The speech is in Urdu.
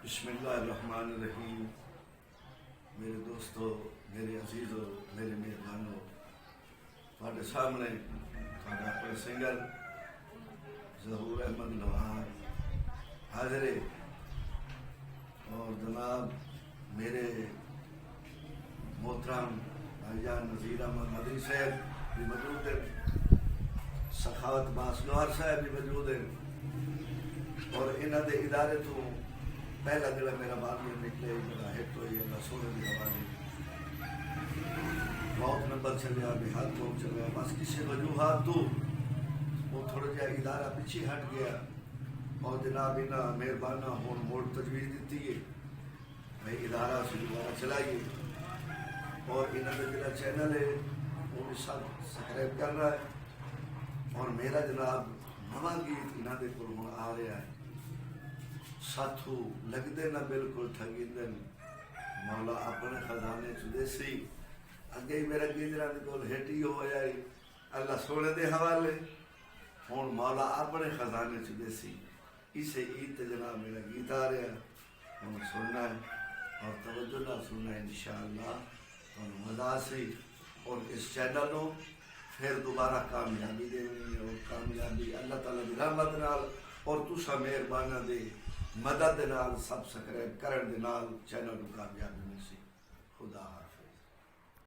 بسم اللہ الرحمن الرحیم۔ میرے دوستو، میرے عزیزو، میرے مہربانو، تھوڑے سامنے تھوڑا اپنے سنگر ظہور احمد لوہار حاضر ہے، اور جناب میرے محترم بھائی جان نذیر احمد مدنی صاحب بھی موجود ہیں، سخاوت باس لوہار صاحب بھی موجود ہیں، اور انہاں دے ادارے تو پہلا جڑا میرا بات میں نکلے میرا ہٹ ہوئی اللہ سونے دی حوالے بہت نمبر چلیا بہت لوگ چل گیا، بس کسی وجوہات تو وہ تھوڑا جہا ادارہ پیچھے ہٹ گیا، اور جناب انہاں مہربانہ ہون موڑ تجویز دیتی ہے بھائی ادارہ سے دوبارہ چلائیے، اور انہاں کا جڑا چینل ہے وہ بھی سبسکرائب کر رہا ہے، اور میرا جناب نواں گیت انہاں دے کول ہن آ رہا ہے، ساتھو لگدے نہ بالکل ٹھگیندن مولا اپنے خزانے چ دیسی، اگے ہی میرا گیت جنہاں دے کول ہٹ ہی ہو جائے اللہ سونے دے حوالے، ہن مولا اپنے خزانے چ دیسی، اسے عید تے جناب میرا گیت آ رہا ہے، ہمیں سننا ہے اور توجہ نہ سننا ہے، انشاءاللہ تمہیں مزہ سی، اور اس چینل کو پھر دوبارہ کامیابی دینی ہے، اور کامیابی اللہ تعالیٰ دی رحمت نال اور تسا مہربانہ دے مدد نال سبسکرائب کرن دے نال چینل کو کامیابی مل سی۔ خدا حافظ۔